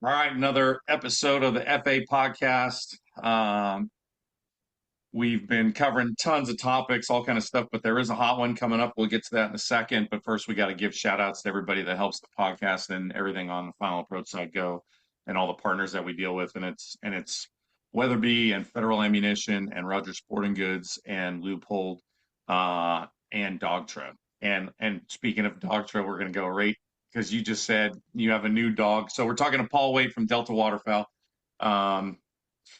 All right, another episode of the FA podcast. We've been covering tons of topics, all kind of stuff, but there is a hot one coming up. We'll get to that in a second. But first, we got to give shout outs to everybody that helps the podcast and everything on the Final Approach side go, and all the partners that we deal with. And it's Weatherby and Federal Ammunition and Rogers Sporting Goods and Loophole and Dog Tread. And speaking of Dog Tread, we're going to go right because you just said you have a new dog. So we're talking to Paul Waite from Delta Waterfowl. Um,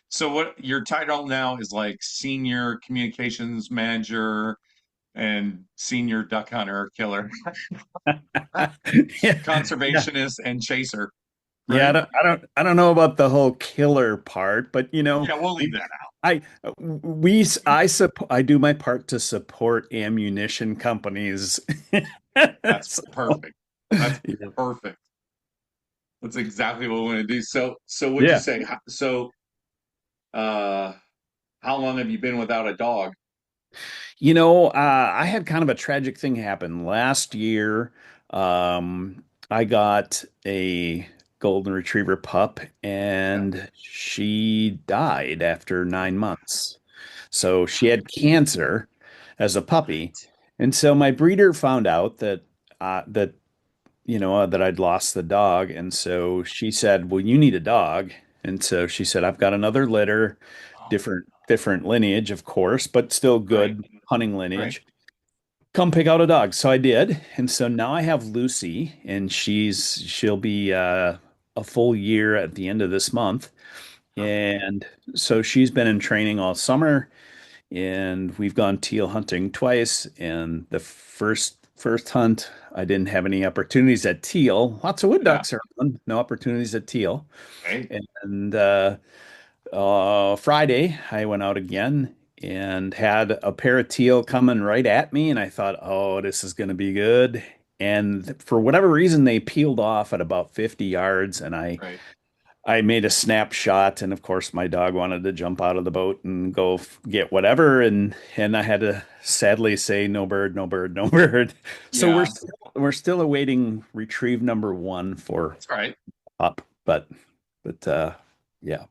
so what your title now is, like, senior communications manager and senior duck hunter killer, Yeah, yeah, conservationist and chaser, yeah. I right? don't, I don't, I don't know about the whole killer part, but Yeah, we'll leave that out. I, I do my part to support ammunition companies. That's So, perfect. That's yeah. perfect. That's exactly what we want to do. So what'd you Yeah. say? So uh how long have you been without a dog? I had kind of a tragic thing happen last year. I got a golden retriever pup, Yeah. and she died after 9 months. So she had cancer as a puppy. What? And so my breeder found out that I'd lost the dog. And so she said, "Well, you need a dog." And so she said, "I've got another litter, Oh, different lineage, of course, but still right, good hunting right. lineage. Come pick out a dog." So I did. And so now I have Lucy, and she'll be a full year at the end of this month. Perfect. And so she's been in training all summer, and we've gone teal hunting twice. And the first hunt, I didn't have any opportunities at teal. Lots of wood Yeah. ducks around, no opportunities at teal. Hey. And Friday, I went out again and had a pair of teal coming right at me, and I thought, "Oh, this is going to be good." And for whatever reason, they peeled off at about 50 yards, and Right. I made a snapshot, and of course, my dog wanted to jump out of the boat and go get whatever, and I had to sadly say, "No bird, no bird, no bird." So Yeah, we're still awaiting retrieve number one for that's right. up, but yeah,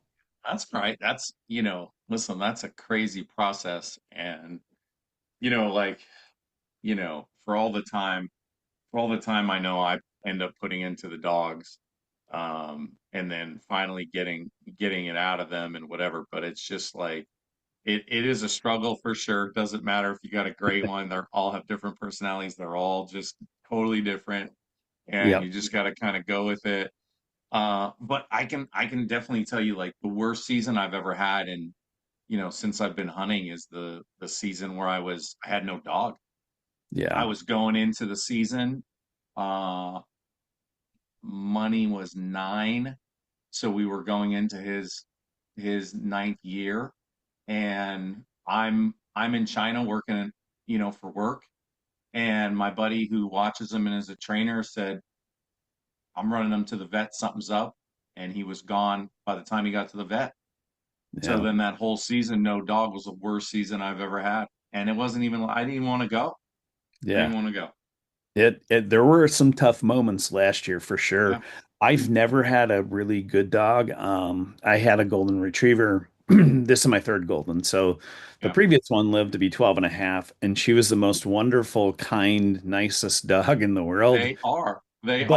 That's right. Listen, that's a crazy process. And, like, for all the time I know I end up putting into the dogs, and then finally getting it out of them and whatever. But it's just like, it is a struggle for sure. Doesn't matter if you got a great one, they're all have different personalities. They're all just totally different. And yeah, you just got to kind of go with it. But I can definitely tell you, like, the worst season I've ever had, and since I've been hunting, is the season where I had no dog. I yeah, was going into the season, uh, money was 9, so we were going into his ninth year, and I'm in China working, for work, and my buddy who watches him and is a trainer said, "I'm running him to the vet, something's up," and he was gone by the time he got to the vet. So yeah, then that whole season, no dog, was the worst season I've ever had. And it wasn't even, I didn't even want to go. I yeah. didn't want to go. There were some tough moments last year for sure. Yeah. I've never had a really good dog. I had a golden retriever. This is my third golden. So the Yeah. previous one lived to be 12 and a half, and she was the most wonderful, kind, nicest dog in the world. They are. They are.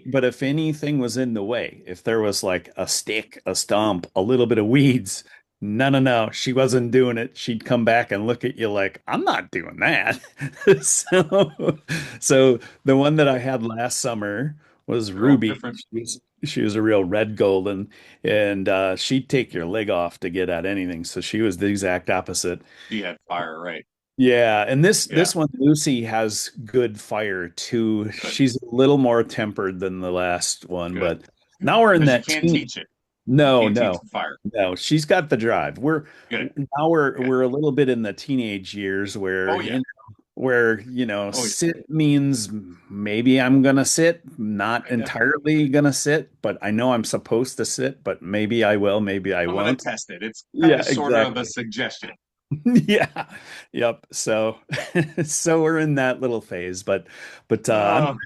But if anything was in the way, if there was like a stick, a stump, a little bit of weeds, no, no, no, she wasn't doing it. She'd come back and look at you like, "I'm not doing that." So the one that I had last summer was They're all Ruby. different. She was a real red golden, and she'd take your leg off to get at anything. So she was the exact opposite. She had fire, right? Yeah, and this Yeah. this one, Lucy, has good fire too. Good. She's a little more tempered than the last one, Good. but Good. now we're in Because you that can't teen. teach it. You No, can't teach no, the fire. no. She's got the drive. Good. Now we're Good. we're a little bit in the teenage years where Oh yeah. Oh yeah. sit means maybe I'm gonna sit, not Yeah. entirely gonna sit, but I know I'm supposed to sit, but maybe I will, maybe I I'm gonna won't. test it. It's kind Yeah, of sort of a exactly. suggestion. Yeah. Yep. So so we're in that little phase, but Oh,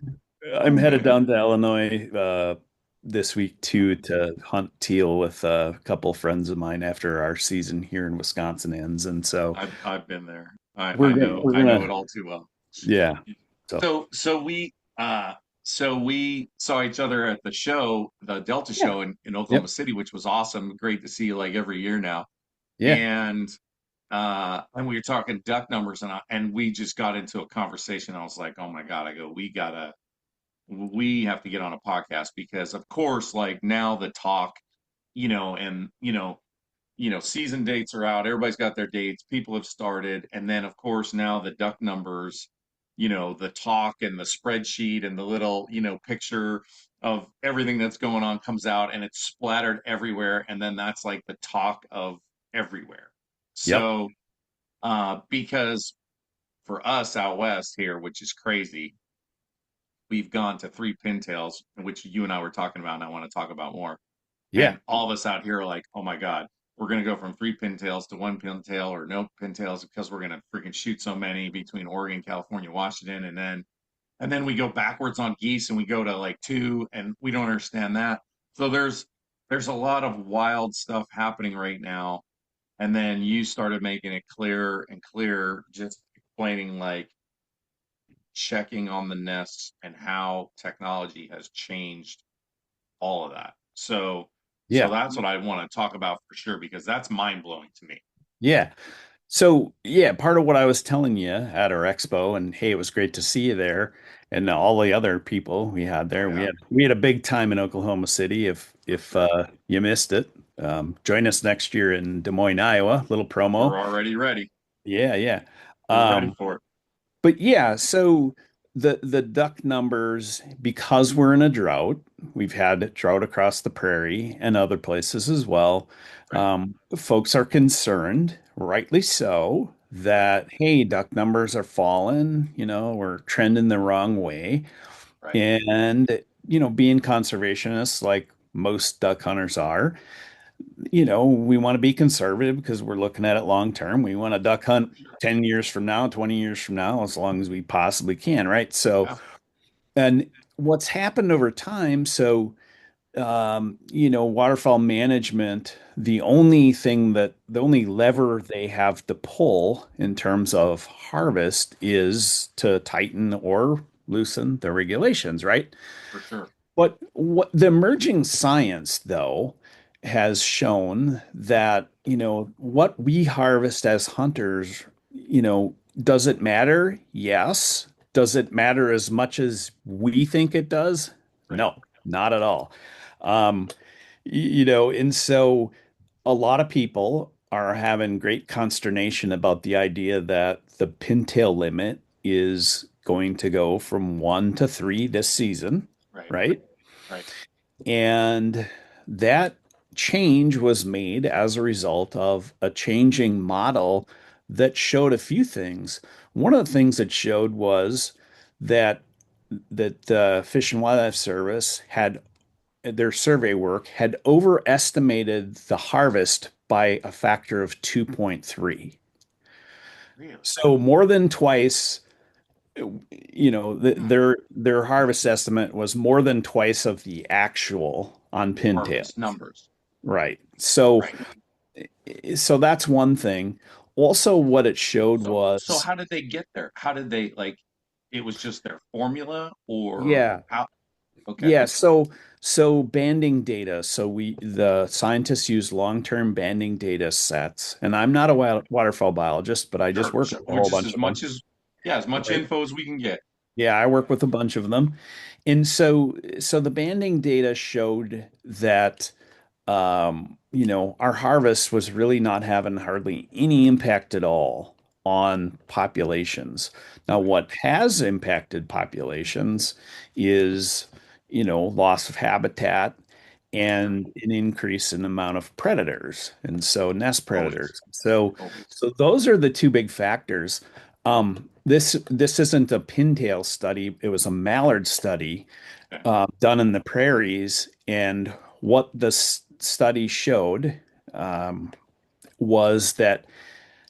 I'm oh headed man. down to Illinois this week too to hunt teal with a couple friends of mine after our season here in Wisconsin ends, and so I've been there. we're I know it gonna all too well. yeah. So So so we saw each other at the show, the Delta yeah, show in Oklahoma yep, City, which was awesome. Great to see you like every year now. yeah, And we were talking duck numbers and we just got into a conversation. I was like, oh my God, I go, we have to get on a podcast because of course, like now the talk, and season dates are out. Everybody's got their dates. People have started. And then, of course, now the duck numbers, the talk and the spreadsheet and the little, picture of everything that's going on comes out and it's splattered everywhere. And then that's like the talk of everywhere. yep, So, because for us out west here, which is crazy, we've gone to 3 pintails, which you and I were talking about, and I want to talk about more. yeah, And all of us out here are like, oh my God, we're going to go from 3 pintails to 1 pintail or no pintails because we're going to freaking shoot so many between Oregon, California, Washington. And then we go backwards on geese and we go to like two and we don't understand that. So there's a lot of wild stuff happening right now. And then you started making it clearer and clearer, just explaining like checking on the nests and how technology has changed all of that. So yeah, that's what I want to talk about for sure because that's mind blowing to me. yeah. So yeah, part of what I was telling you at our expo, and hey, it was great to see you there, and all the other people we had Oh there. We yeah, had a big time in Oklahoma City. for If sure. you missed it, join us next year in Des Moines, Iowa. Little promo. We're already ready. Yeah, yeah. We're ready Um, for it. but yeah, so the duck numbers, because we're in a drought, we've had drought across the prairie and other places as well. Right, Folks are concerned, rightly so, right, that hey, duck numbers are falling, we're trending the wrong way. right. And being conservationists like most duck hunters are, we want to be conservative because we're looking at it long term. We want to duck hunt For sure. 10 years from now, 20 years from now, as long as we possibly can, right? So, Yeah, and what's happened over time, so waterfowl management, the only lever they have to pull in terms of harvest is to tighten or loosen the regulations, right? for sure. What the emerging science, though, has shown that, what we harvest as hunters, does it matter? Yes. Does it matter as much as we think it does? Right. No, not at all. Um, and so a lot of people are having great consternation about the idea that the pintail limit is going to go from 1 to 3 this season, Right. right? Right. And that change was made as a result of a changing model that showed a few things. One of the things it showed was that the Fish and Wildlife Service had their survey work had overestimated the harvest by a factor of 2.3. Really? So more than twice, Hmm. their harvest estimate was more than twice of the actual on Harvest pintails. numbers. Right. So Right. so that's one thing. Also, what it showed So was, how did they get there? How did they like? It was just their formula, or yeah, how? Okay. yeah. So banding data. So the scientists use long-term banding data sets. And I'm not a waterfowl biologist, but I just Sure. work Sure. with a whole Which is bunch as of them. much as yeah, as much Right. info as we can get. Yeah, I work with a bunch of them. And so the banding data showed that our harvest was really not having hardly any impact at all on populations. Now, Right. what has impacted populations is, loss of habitat For sure. and an increase in the amount of predators, and so nest Always. predators. So, Always. so those are the two big factors. This isn't a pintail study; it was a mallard study Okay. done in the prairies. And what the study showed um, was that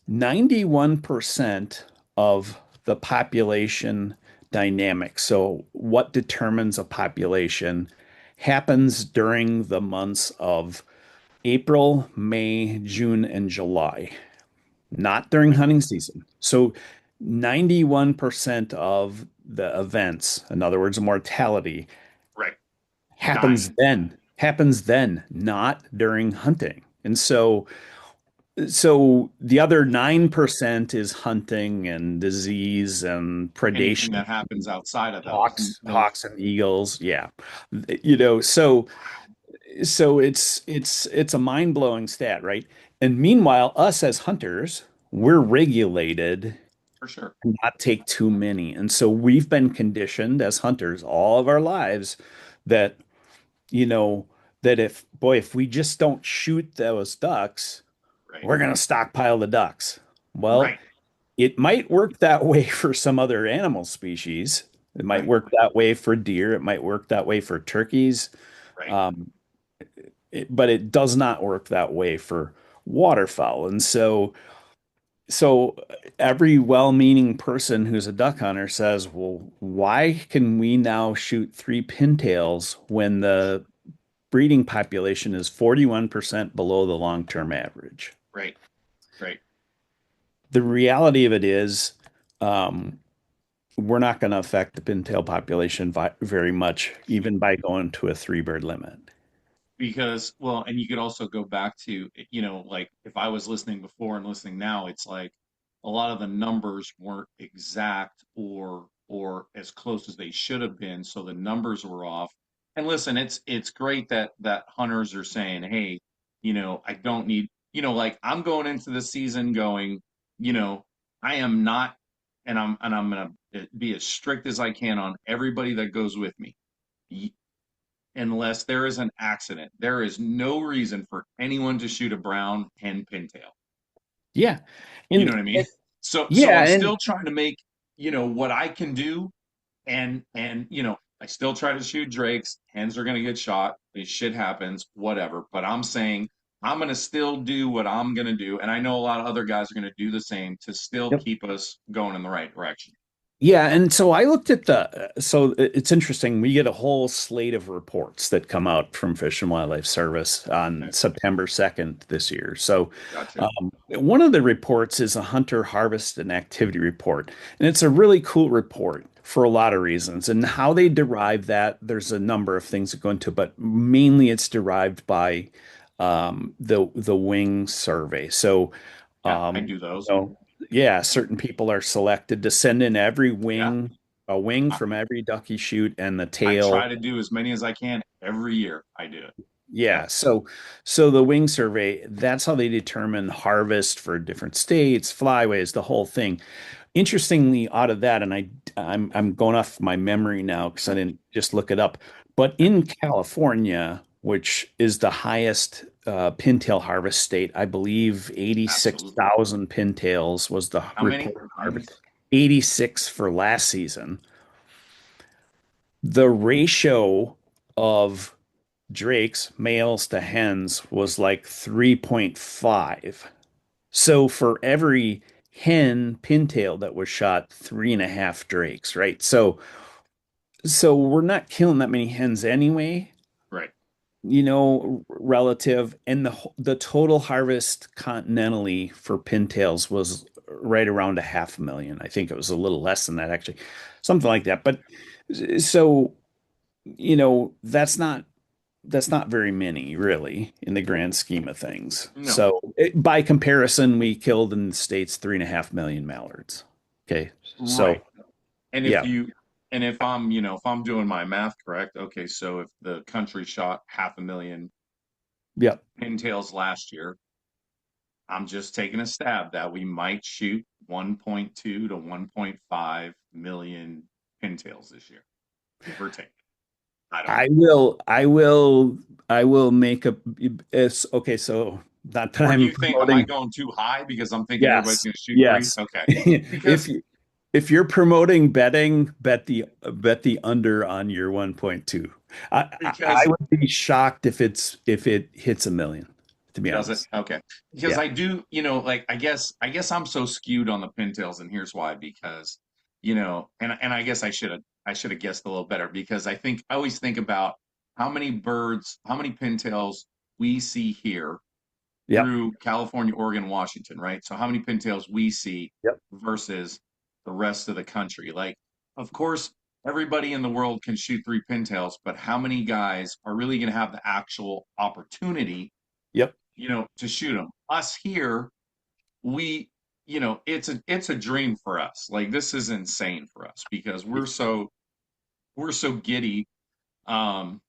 91% of the population dynamics, so what determines a population, happens during the months of April, May, June, and July, not during Right. hunting season. So 91% of the events, in other words, mortality, Right. happens Dying. then, not during hunting. And so the other 9% is hunting and disease and Anything predation, that happens outside of hawks, those. hawks and eagles. Yeah. So it's a mind-blowing stat, right? And meanwhile, us as hunters, we're regulated For sure. to not take too many. And so we've been conditioned as hunters all of our lives that, you know, that if we just don't shoot those ducks, Right. we're gonna stockpile the ducks. Well, Right. it might work that way for some other animal species. It might Right. work that way for deer. It might work that way for turkeys. Right. Um, but it does not work that way for waterfowl. And so every well-meaning person who's a duck hunter says, well, why can we now shoot three pintails when the breeding population is 41% below the long-term average? Right. Right. The reality of it is, um, we're not going to affect the pintail population very much, even by going to a three bird limit. Because, well, and you could also go back to, like if I was listening before and listening now, it's like a lot of the numbers weren't exact or as close as they should have been, so the numbers were off. And listen, it's great that hunters are saying, hey, I don't need, like I'm going into the season going, you know, I am not, and I'm gonna be as strict as I can on everybody that goes with me unless there is an accident. There is no reason for anyone to shoot a brown hen pintail. Yeah. You know And what I mean? So yeah, I'm and still trying to make, what I can do and I still try to shoot drakes. Hens are going to get shot. This shit happens, whatever. But I'm saying I'm going to still do what I'm going to do and I know a lot of other guys are going to do the same to still yep. keep us going in the right direction. Yeah, and so I looked at so it's interesting. We get a whole slate of reports that come out from Fish and Wildlife Service on Okay, September 2nd this year. So gotcha. one of the reports is a hunter harvest and activity report, and it's a really cool report for a lot of reasons. And how they derive that, there's a number of things that go into, but mainly it's derived by the wing survey. So Yeah, I um, do those. so yeah, certain people are selected to send in every Yeah. a wing I, from every duck you shoot, and the I tail. try to do as many as I can every year. I do it. Yeah, Yep. so the wing survey, that's how they determine harvest for different states, flyways, the whole thing. Interestingly, out of that, and I'm going off my memory now because I didn't just look it up, but Yeah, in California, which is the highest pintail harvest state, I believe absolutely. 86,000 pintails was the How many? reported harvest. 86 for last season. The ratio of drakes, males to hens, was like 3.5. So for every hen pintail that was shot, three and a half drakes, right? So we're not killing that many hens anyway, Right. relative. And the total harvest continentally for pintails was right around a 500,000. I think it was a little less than that actually, something like that. But so, that's not very many, really, in the grand scheme of things. No. So, by comparison, we killed in the States 3.5 million mallards. Okay. So, Right. And if yeah. you and if I'm doing my math correct, okay, so if the country shot 500,000 Yeah. pintails last year, I'm just taking a stab that we might shoot 1.2 to 1.5 million pintails this year, give or take. I don't I know. will, I will, I will make it's okay. So, not that Or do I'm you think, am I promoting. going too high because I'm thinking everybody's Yes. going to shoot three? Yes. Okay. If Because if you're promoting betting, bet the under on your 1.2. I because would be shocked if it hits a million, to be does it? honest. Okay. Because Yeah. I do, like I guess I'm so skewed on the pintails, and here's why. Because, and I guess I should have guessed a little better because I always think about how many birds, how many pintails we see here Yep. through California, Oregon, Washington, right? So how many pintails we see Yep. versus the rest of the country. Like, of course, everybody in the world can shoot three pintails, but how many guys are really going to have the actual opportunity, Yep. to shoot them? Us here, we, it's a dream for us. Like this is insane for us because we're so giddy. Um,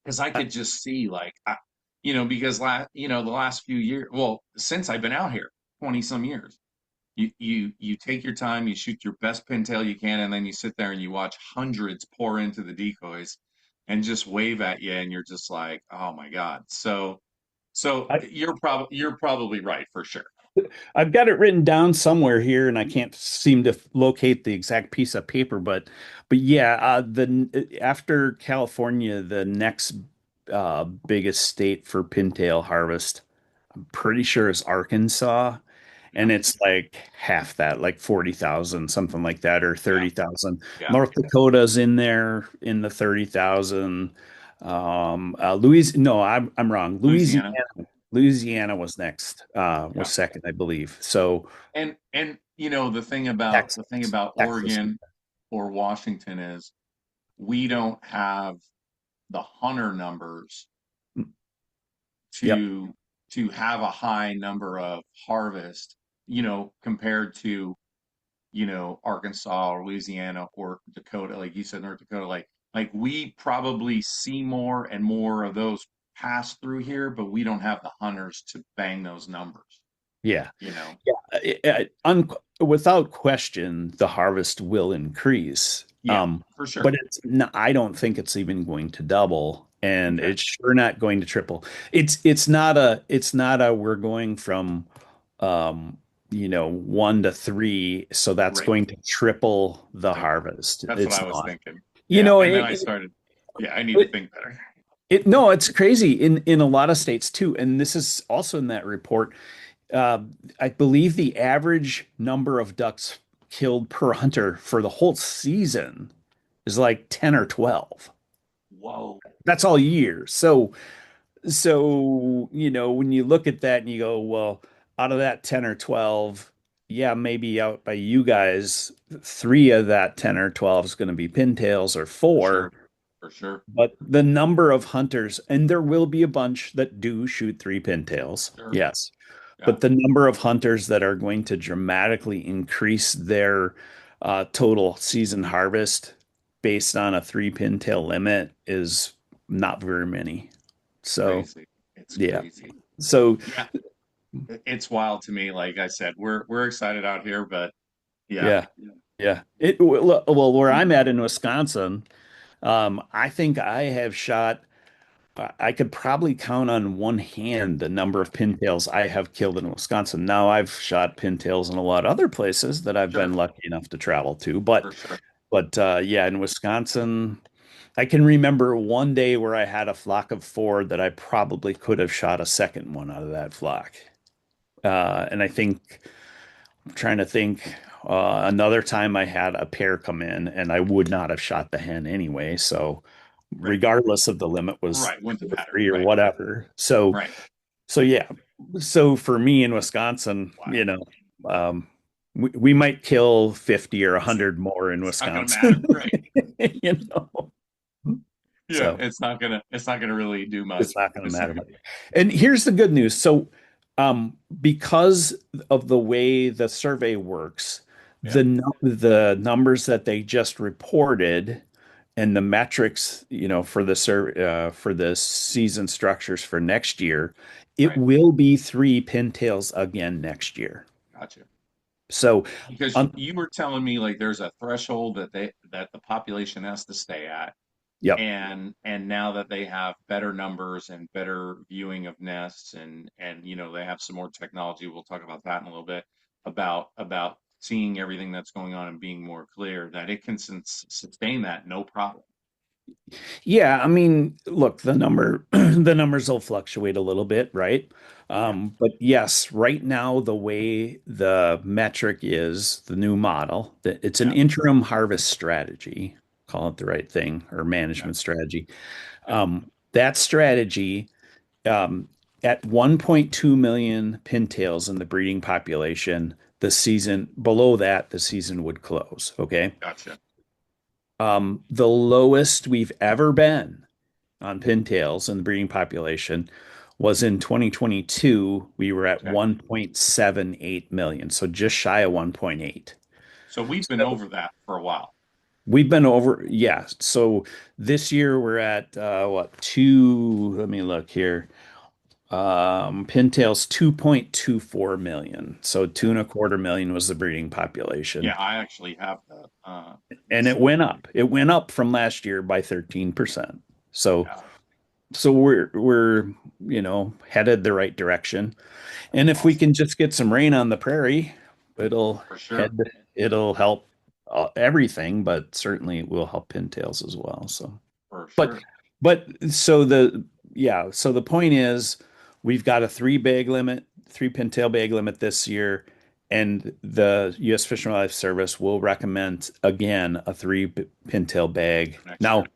because I I, could just see like because the last few years, well, since I've been out here, 20 some years, you take your time, you shoot your best pintail you can, and then you sit there and you watch hundreds pour into the decoys and just wave at you, and you're just like, oh my God. So I, you're probably right for sure. I've got it written down somewhere here, and I can't seem to locate the exact piece of paper. But yeah, the after California, the next biggest state for pintail harvest, I'm pretty sure is Arkansas, Yeah, and it's like half that, like 40,000, something like that, or yeah, 30,000. yeah. North Dakota's in there in the 30,000. No, I'm wrong. Louisiana. Louisiana was next, was Yeah. second, I believe. So And the thing about Texas. Oregon or Washington is we don't have the hunter numbers Yep. to to have a high number of harvest, compared to, Arkansas or Louisiana or Dakota, like you said, North Dakota, like we probably see more and more of those pass through here, but we don't have the hunters to bang those numbers, Yeah. you know. Without question, the harvest will increase. Yeah, for But sure. it's no, I don't think it's even going to double, and Okay. it's sure not going to triple. It's not a we're going from um, one to three, so that's Right. going to triple the Right. harvest. That's what It's I was not. thinking. You Yeah. know, And then I started, yeah, I need to it, think better. no, it's crazy in a lot of states too, and this is also in that report. Uh, I believe the average number of ducks killed per hunter for the whole season is like 10 or 12. Whoa. That's all year. So, when you look at that and you go, well, out of that 10 or 12, yeah, maybe out by you guys, three of that 10 or 12 is going to be pintails or For four. sure. For sure. But the number of hunters, and there will be a bunch that do shoot three pintails, Sure. yes. Yeah. But the number of hunters that are going to dramatically increase their total season harvest based on a three pintail limit is not very many. So, Crazy. It's yeah. crazy. So, Yeah. It's wild to me. Like I said, we're excited out here, but yeah. yeah, yeah. Well, where I'm at in Wisconsin, I think I have shot. I could probably count on one hand the number of pintails I have killed in Wisconsin. Now I've shot pintails in a lot of other places that I've been Sure. lucky enough to travel to, but For sure. yeah, in Wisconsin, I can remember one day where I had a flock of four that I probably could have shot a second one out of that flock. And I think I'm trying to think. Another time I had a pair come in, and I would not have shot the hen anyway. So, Right. regardless of the limit was Right. Wouldn't two or matter. three or Right. whatever. So, Right. so yeah. So for me in Wisconsin, Wow. um, we might kill 50 or It's 100 more in it's not gonna matter. Wisconsin. Right. You know, Yeah. so It's not gonna really do much. it's not going to It's not matter gonna, much. And here's the good news. So, because of the way the survey works, yeah. the numbers that they just reported and the metrics, for the season structures for next year, it Right. will be three pintails again next year. Gotcha. So, Because um, you were telling me like there's a threshold that the population has to stay at. yep. And now that they have better numbers and better viewing of nests, and they have some more technology, we'll talk about that in a little bit, about seeing everything that's going on and being more clear, that it can sustain that no problem. Yeah, I mean, look, the numbers will fluctuate a little bit, right? Yeah. But yes, right now the way the metric is, the new model, that it's an Yeah. interim harvest strategy. call it the right thing, or Okay. management strategy. Yeah. That strategy, um, at 1.2 million pintails in the breeding population, the season below that, the season would close. Okay. Gotcha. The lowest we've ever been on pintails in the breeding population was in 2022. We were at Okay. 1.78 million, so just shy of 1.8. So we've been So over that for a while. we've been over, yeah. So this year we're at what, two? Let me look here. Pintails 2.24 million. So two Okay. and a quarter million was the breeding Yeah, population. I actually have that. Let me And it see. went up. It went up from last year by 13%. So Yeah. so we're headed the right direction. And if we Awesome. can just get some rain on the prairie, it'll For sure. head it'll help everything, but certainly it will help pintails as well. So For but sure. but so the yeah, so the point is we've got a three pintail bag limit this year, and the U.S. Fish and Wildlife Service will recommend again a pintail bag. Next Now, year.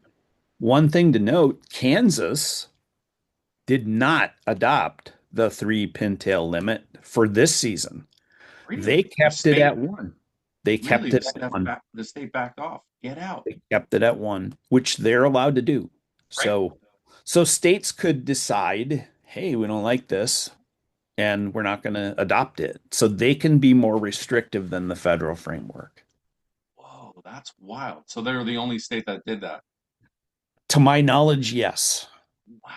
one thing to note, Kansas did not adopt the three pintail limit for this season. They Really? The kept it state at one. They really kept it at one. the state backed off. Get out. They kept it at one, which they're allowed to do. Right. So states could decide, hey, we don't like this and we're not going to adopt it. So they can be more restrictive than the federal framework. Whoa, that's wild. So they're the only state that did that. To my knowledge, yes. Wow.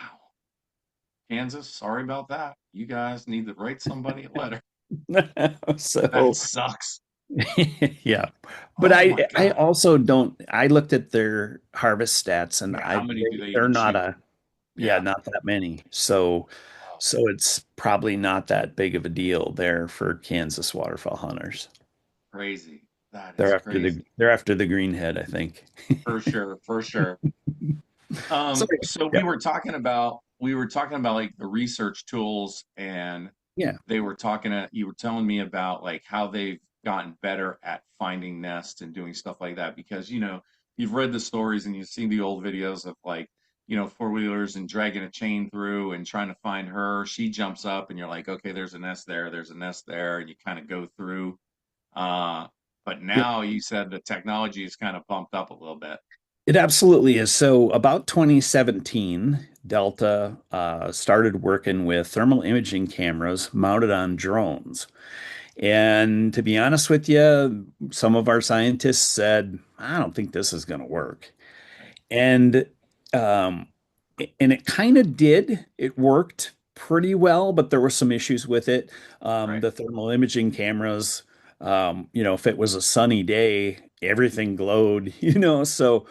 Kansas, sorry about that. You guys need to write somebody a letter. That So sucks. yeah. But Oh I my I God. also don't I looked at their harvest stats and Yeah, how many do they they're even not shoot? a yeah, Yeah. not that many. So Wow. so it's probably not that big of a deal there for Kansas waterfowl hunters. Crazy. That is crazy. They're after the greenhead, I think. For sure, for sure. So So yeah, we were talking about like the research tools, and yeah, they were you were telling me about like how they've gotten better at finding nests and doing stuff like that because you've read the stories and you've seen the old videos of like four-wheelers and dragging a chain through and trying to find her. She jumps up and you're like, okay, there's a nest there, there's a nest there, and you kind of go through. Uh, but yep. now you said the technology is kind of bumped up a little bit. It absolutely is. So about 2017, Delta started working with thermal imaging cameras mounted on drones. And to be honest with you, some of our scientists said, I don't think this is going to work. Right, And um, and it kind of did. It worked pretty well, but there were some issues with it. right, The thermal imaging cameras, if it was a sunny day, everything glowed, for so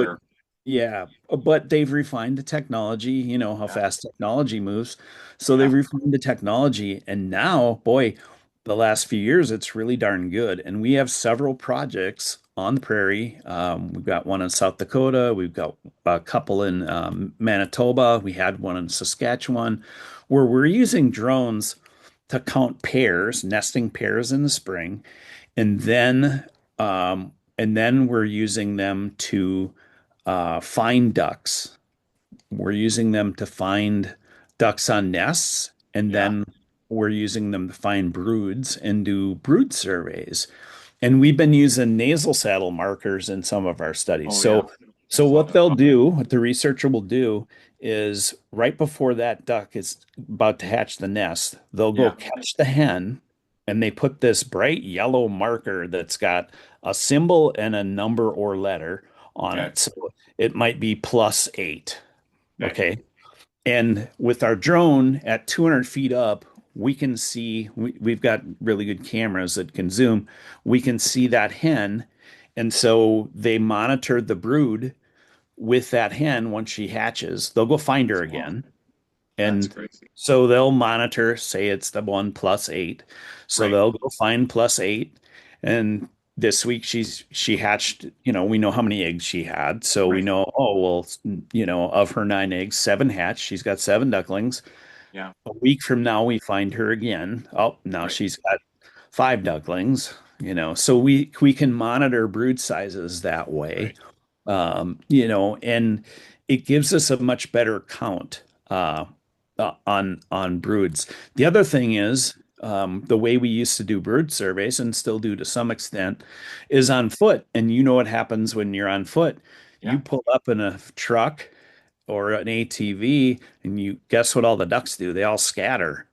it, sure. yeah, but they've refined the technology, how Yeah, fast technology moves. So they've yeah. refined the technology, and now, boy, the last few years, it's really darn good. And we have several projects on the prairie. We've got one in South Dakota. We've got a couple in Manitoba. We had one in Saskatchewan, where we're using drones to count pairs, nesting pairs in the spring, and then we're using them to find ducks. We're using them to find ducks on nests, and Yeah. then we're using them to find broods and do brood surveys. And we've been using nasal saddle markers in some of our studies. Oh yeah. I So saw what that. they'll do, what the researcher will do, is right before that duck is about to hatch the nest, they'll go Yeah. catch the hen, and they put this bright yellow marker that's got a symbol and a number or letter on Okay. it. So it might be +8. Okay. Okay. And with our drone at 200 feet up, we can see, we've got really good cameras that can zoom. We can see that hen. And so they monitor the brood with that hen once she hatches. They'll go find her That's wild. again. That's And crazy. so they'll monitor, say it's the one +8. So Right. they'll go find +8. And this week she hatched, we know how many eggs she had. So we Right. know, oh, well, of her 9 eggs, seven hatched. She's got seven ducklings. Yeah. A week from now, we find her again. Oh, now Right. she's got five ducklings. So we can monitor brood sizes that way. Right. And it gives us a much better count on broods. The other thing is the way we used to do brood surveys and still do to some extent is on foot. And you know what happens when you're on foot? You Yeah, pull up in a truck or an ATV, and you guess what all the ducks do? They all scatter.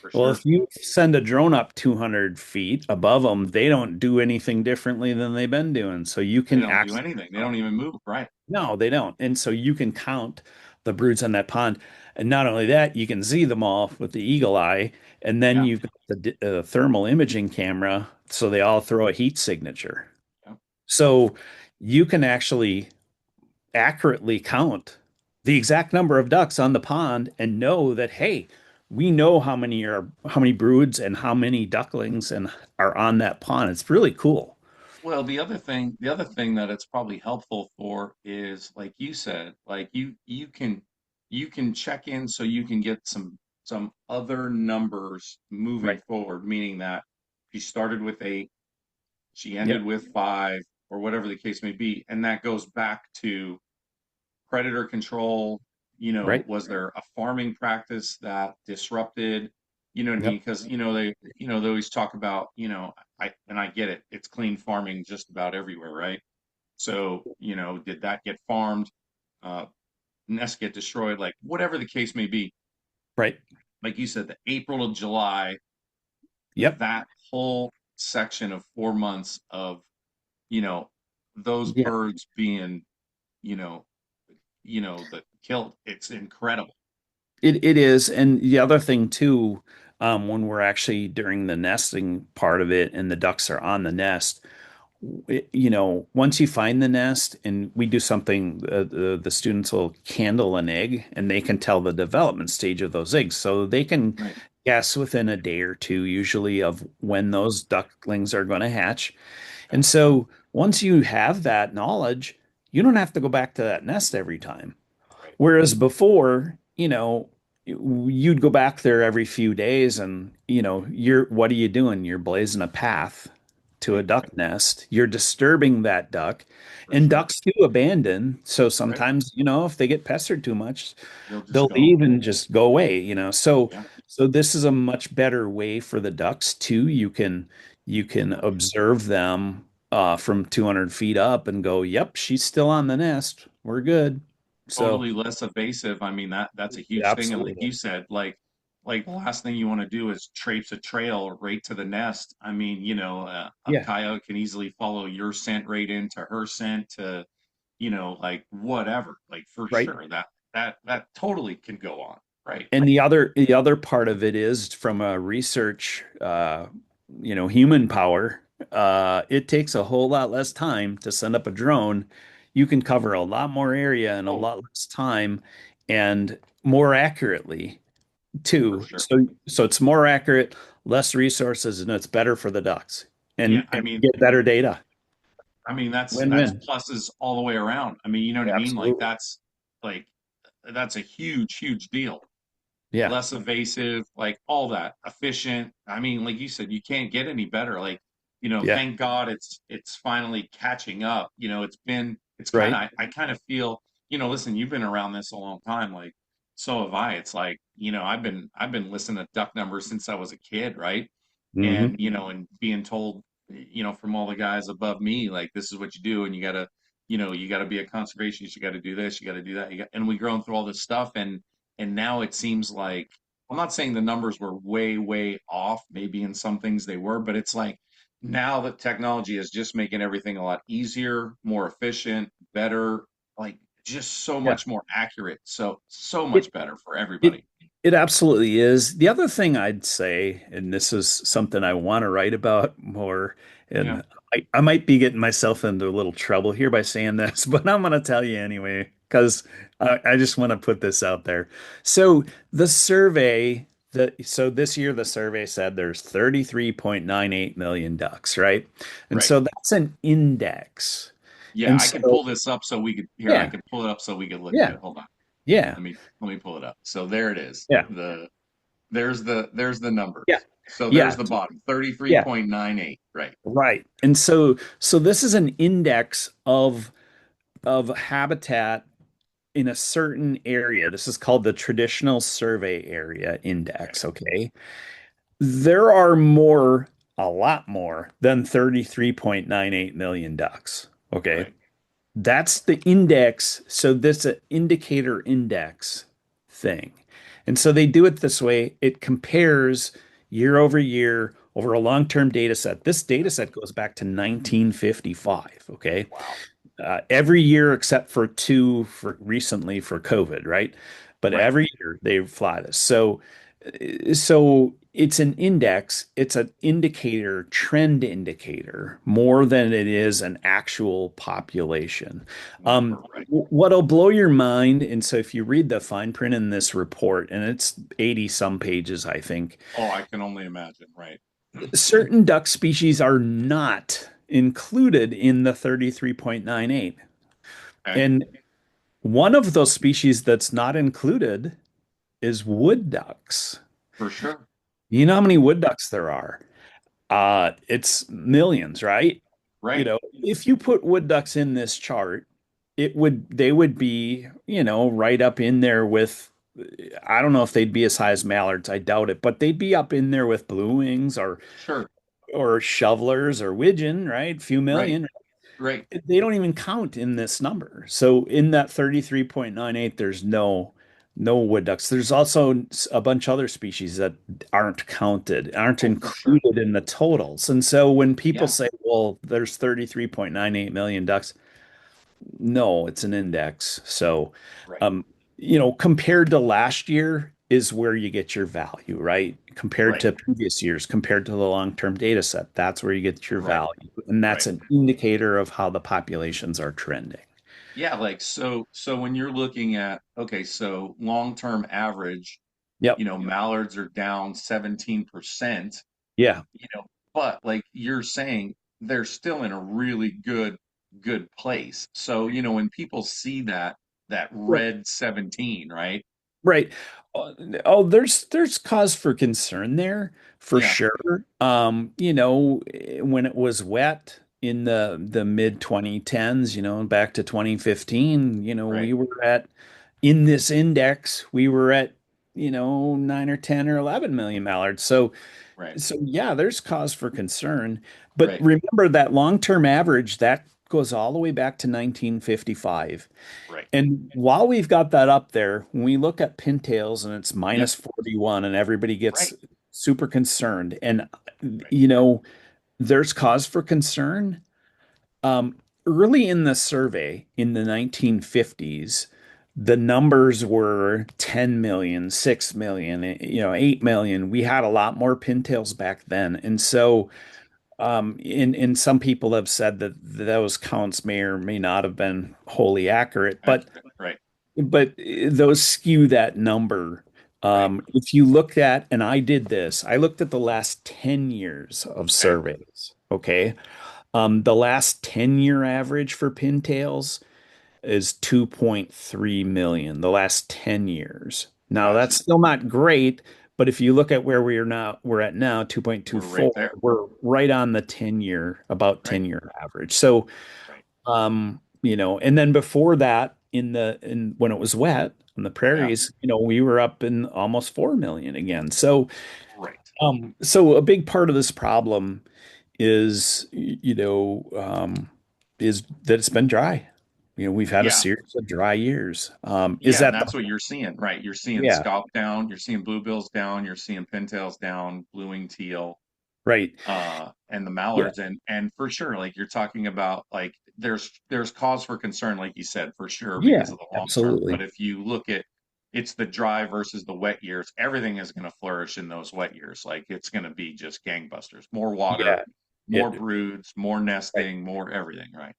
for Well, sure. if you send a drone up 200 feet above them, they don't do anything differently than they've been doing. So you They can don't do actually anything. They don't even move, right? no, they don't. And so you can count the broods on that pond. And not only that, you can see them all with the eagle eye. And then Yeah, you've got the thermal imaging camera. So they all throw a heat signature. yeah. So you can actually accurately count the exact number of ducks on the pond and know that, hey, we know how many broods and how many ducklings and are on that pond. It's really cool. Well, the other thing that it's probably helpful for is, like you said, like you can check in so you can get some other numbers moving Right. forward, meaning that she started with 8, she ended Yep. with 5, or whatever the case may be, and that goes back to predator control. Right. Was there a farming practice that disrupted, you know what I mean? Yep. Because they always talk about, I get it, it's clean farming just about everywhere, right? So, did that get farmed? Uh, Nests get destroyed, like whatever the case may be. Right. Like you said, the April to July, Yep. that whole section of 4 months of, you know, those Yeah. birds being, you know, the killed, it's incredible. It is. And the other thing too, when we're actually during the nesting part of it and the ducks are on the nest, once you find the nest and we do something, the students will candle an egg and they can tell the development stage of those eggs. So they can Right. guess within a day or two, usually, of when those ducklings are going to hatch. Yeah. And so once you have that knowledge, you don't have to go back to that nest every time. Right. Whereas before, you'd go back there every few days and, what are you doing? You're blazing a path to a Right. duck nest. You're disturbing that duck. For And sure. ducks do abandon. So Right. sometimes, if they get pestered too much, They'll just they'll go. leave and just go away. So Yeah. so this is a much better way for the ducks too. You can observe them from 200 feet up and go, yep, she's still on the nest. We're good. So Totally less evasive. I mean, that's a huge thing. And like absolutely. you said, like the last thing you want to do is traipse a trail right to the nest. I mean, a Yeah, coyote can easily follow your scent right into her scent to, like whatever. Like for right. sure, that totally can go on. Right. And the other part of it is from a research, human power. It takes a whole lot less time to send up a drone. You can cover a lot more area in a Oh, lot less time and more accurately for too. sure. So it's more accurate, less resources, and it's better for the ducks. Yeah. And we get better data. I mean, that's Win-win. pluses all the way around. I mean, you know what I mean? Like Absolutely. that's a huge, huge deal. Yeah. Less evasive, like all that, efficient. I mean, like you said, you can't get any better. Like, Yeah. thank God it's finally catching up. It's kind Right. of, I kind of feel, listen, you've been around this a long time, like so have I. It's like, I've been listening to duck numbers since I was a kid, right? Hmm. And being told, from all the guys above me, like this is what you do, and you gotta be a conservationist, you gotta do this, you gotta do that. And we grown through all this stuff, and now it seems like, I'm not saying the numbers were way, way off. Maybe in some things they were, but it's like now that technology is just making everything a lot easier, more efficient, better, like just so Yeah. much more accurate. So It much better for everybody. It it absolutely is. The other thing I'd say, and this is something I want to write about more, Yeah, and I might be getting myself into a little trouble here by saying this, but I'm going to tell you anyway, because I just want to put this out there. So the survey so this year the survey said there's 33.98 million ducks, right? And right. so that's an index. Yeah, And I can so pull this up so we could here, I yeah, can pull it up so we could look at yeah, it. Hold on. yeah, Let me pull it up. So there it is. yeah, There's the yeah, numbers. So there's yeah, the bottom, yeah. 33.98. Right. Right. And so this is an index of of habitat in a certain area. This is called the Traditional Survey Area Okay. Index, okay? There are more, a lot more than 33.98 million ducks, okay? Right. That's the index. So this indicator index thing. And so they do it this way. It compares year over year over a long-term data set. This data set goes back to 1955, okay? Wow. Every year except for two for recently for COVID, right? But Right. every year they fly this. So it's an index, it's an indicator, trend indicator, more than it is an actual population. Number. Right. What'll blow your mind, and so if you read the fine print in this report, and it's 80 some pages, I think, Oh, I can only imagine. Right. certain duck species are not included in the 33.98. Okay. And one of those species that's not included is wood ducks. For sure. You know how many wood ducks there are? It's millions, right? You Right. know, if you put wood ducks in this chart, they would be, right up in there with, I don't know if they'd be as high as mallards, I doubt it, but they'd be up in there with blue wings Sure. or shovelers or widgeon, right? Few Right. million. Right. They don't even count in this number. So in that 33.98, there's no wood ducks. There's also a bunch of other species that aren't counted, aren't Oh, for sure. included in the totals. And so when people Yeah. say, well, there's 33.98 million ducks, no, it's an index. So, Right. um, compared to last year is where you get your value, right? Compared Right. to previous years, compared to the long-term data set, that's where you get your Right. value. And that's Right. an indicator of how the populations are trending. Yeah. Like so when you're looking at okay, so long-term average, Yep. mallards are down 17%, Yeah. but like you're saying, they're still in a really good place. So, when people see that Right. red 17, right? Right. Oh, there's cause for concern there for Yeah. sure. When it was wet in the mid 2010s, back to 2015, Right. we were at in this index, we were at, 9 or 10 or 11 million mallards. Right. So yeah, there's cause for concern. But Right. remember that long-term average, that goes all the way back to 1955. Right. And while we've got that up there, when we look at pintails and it's Yep. minus 41 and everybody gets Right. super concerned, and Right. you know, there's cause for concern. Um, Early in the survey in the 1950s, the numbers were 10 million, 6 million, 8 million. We had a lot more pintails back then. And so, and some people have said that those counts may or may not have been wholly accurate, but Accurate. Right. but those skew that number. Right. If you looked at, and I did this, I looked at the last 10 years of Okay. surveys. Okay. The last 10-year average for pintails is 2.3 million, the last 10 years. Now, Gotcha. that's still not great, but if you look at where we're at now, We're right 2.24, there. we're right on the 10-year, about Right. 10-year average. So, Right. and then before that, in when it was wet on the Yeah. prairies, we were up in almost 4 million again. So, Right. a big part of this problem is, is that it's been dry. We've had a Yeah. series of dry years. Is Yeah, and that that's what you're seeing, right? You're seeing yeah, scaup down, you're seeing bluebills down, you're seeing pintails down, blue-winged teal, right. and the Yeah, mallards, and for sure, like you're talking about, like there's cause for concern, like you said, for sure, yeah, because of the long term. But absolutely. if you look at it's the dry versus the wet years, everything is going to flourish in those wet years. Like it's going to be just gangbusters, more water, Yeah. more It, broods, more right. nesting, more everything, right?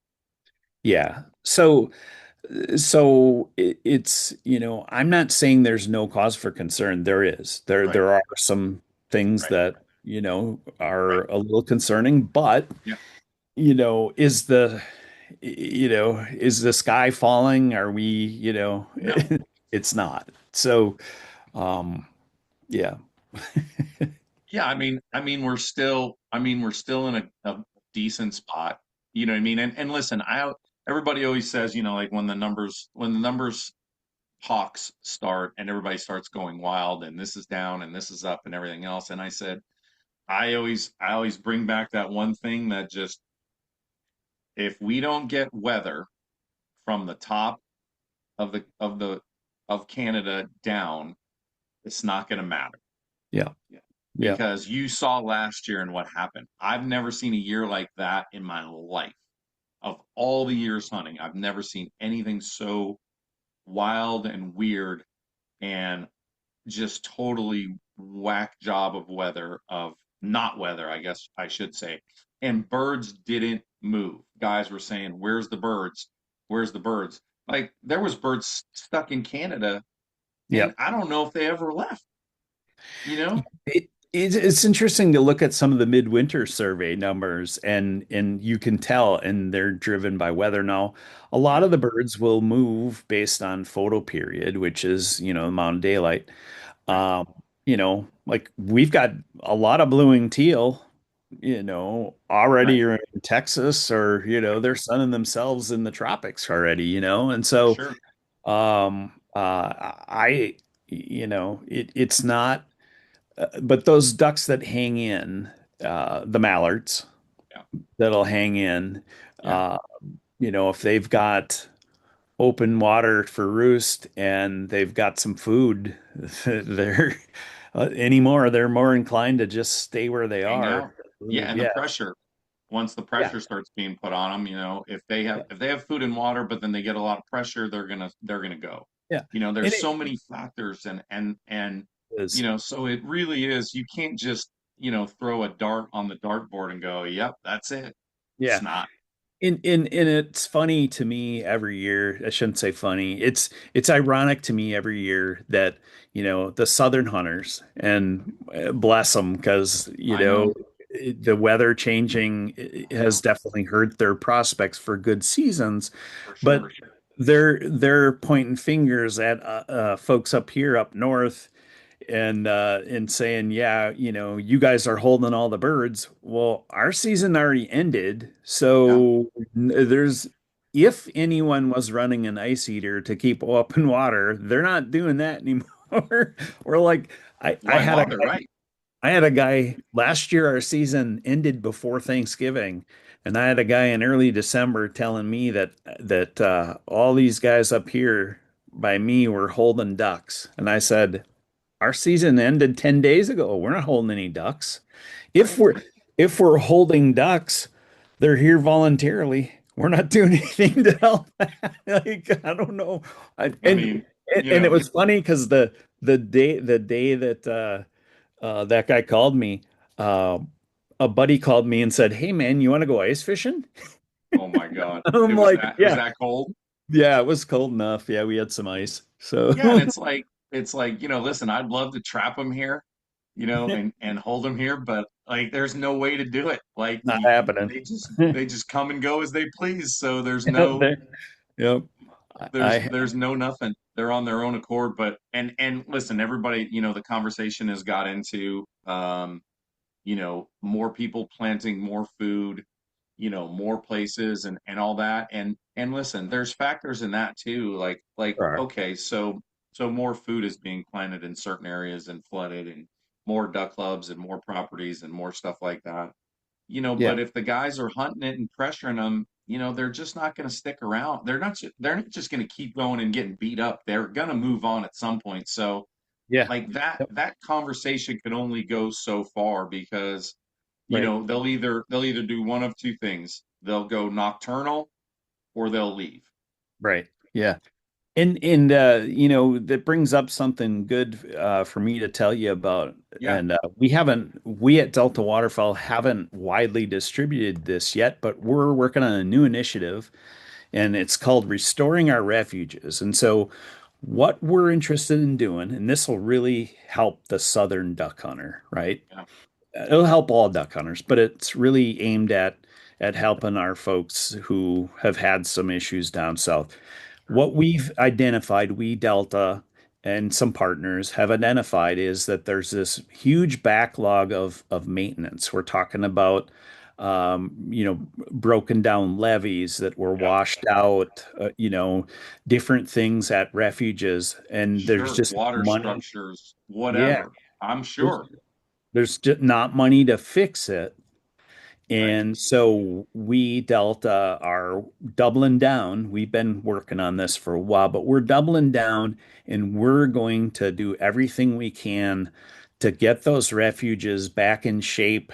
Yeah. It's, I'm not saying there's no cause for concern. There is. Right, There are some things right, that, right. are a little concerning, but, Yeah. you know, is the, is the sky falling? Are we, No. it's not. So, um, yeah. Yeah, we're still in a decent spot. You know what I mean? And listen, everybody always says, like when the numbers hawks start and everybody starts going wild and this is down and this is up and everything else. And I said, I always bring back that one thing that just, if we don't get weather from the top of Canada down, it's not going to matter. Yeah. Yeah. Yeah. Because you saw last year and what happened. I've never seen a year like that in my life. Of all the years hunting, I've never seen anything so wild and weird and just totally whack job of weather, of not weather, I guess I should say. And birds didn't move. Guys were saying, "Where's the birds? Where's the birds?" Like there was birds stuck in Canada, Yeah. and I don't know if they ever left. You know? It's interesting to look at some of the midwinter survey numbers, and you can tell, and they're driven by weather. Now, a lot Yeah, of the birds will move based on photo period, which is, the amount of daylight. right, Um, like we've got a lot of blue-winged teal, already right, are in Texas, or, right, they're sunning themselves in the tropics already, and for so sure. it's not. But those ducks that hang in, the mallards Yeah, that'll hang in, yeah, uh, if they've got open water for roost and they've got some food, they're they're more inclined to just stay where they hang are. out. Yeah, and the Yeah, pressure. Once the yeah, pressure starts being put on them, if they have yeah, if they have food and water, but then they get a lot of pressure, they're gonna go. yeah. And There's it so many factors, and is, so it really is. You can't just throw a dart on the dartboard and go, "Yep, that's it." It's yeah. not. And it's funny to me every year. I shouldn't say funny. It's ironic to me every year that, the Southern hunters, and bless them, because, I know the weather changing I has know definitely hurt their prospects for good seasons. for But sure. they're pointing fingers at folks up here up north, and saying, yeah, you guys are holding all the birds. Well, our season already ended, Yeah, so there's if anyone was running an ice eater to keep open water, they're not doing that anymore. Or like I why had a bother, right? guy last year. Our season ended before Thanksgiving, and I had a guy in early December telling me that all these guys up here by me were holding ducks, and I said, our season ended 10 days ago. We're not holding any ducks. If Right. we're if we're holding ducks, they're here voluntarily. We're not doing anything to help. Like, I don't know. I, I and mean, and it was funny because the day that that guy called me, uh, a buddy called me and said, "Hey man, you want to go ice fishing?" oh my God, I'm it was like, that it was "Yeah, that cold. yeah, it was cold enough. Yeah, we had some ice." Yeah, and So it's like, listen, I'd love to trap them here, and hold them here, but like there's no way to do it. Like not happening. they just come and go as they please. So there's no There- Yep. there's I there's no nothing. They're on their own accord. But and listen, everybody, the conversation has got into more people planting more food, more places and all that. And listen, there's factors in that too. Like are. okay, so more food is being planted in certain areas and flooded and more duck clubs and more properties and more stuff like that. Yeah. But if the guys are hunting it and pressuring them, they're just not going to stick around. They're not just going to keep going and getting beat up. They're going to move on at some point. So Yeah. like that Yep. that conversation can only go so far because Right. they'll either do one of two things. They'll go nocturnal or they'll leave. Right. Yeah. And that brings up something good for me to tell you about. Yeah, And we at Delta Waterfowl haven't widely distributed this yet, but we're working on a new initiative, and it's called Restoring Our Refuges. And so what we're interested in doing, and this will really help the southern duck hunter, right? yeah, It'll help all duck hunters, but it's really aimed at helping our folks who have had some issues down south. sure. What we've identified, we Delta and some partners have identified, is that there's this huge backlog of maintenance. We're talking about broken down levees that were Yep. washed out, different things at refuges. And there's Sure. just Water money. structures, Yeah. whatever. I'm There's, sure. there's just not money to fix it. Right. And so we, Delta, are doubling down. We've been working on this for a while, but we're doubling down and we're going to do everything we can to get those refuges back in shape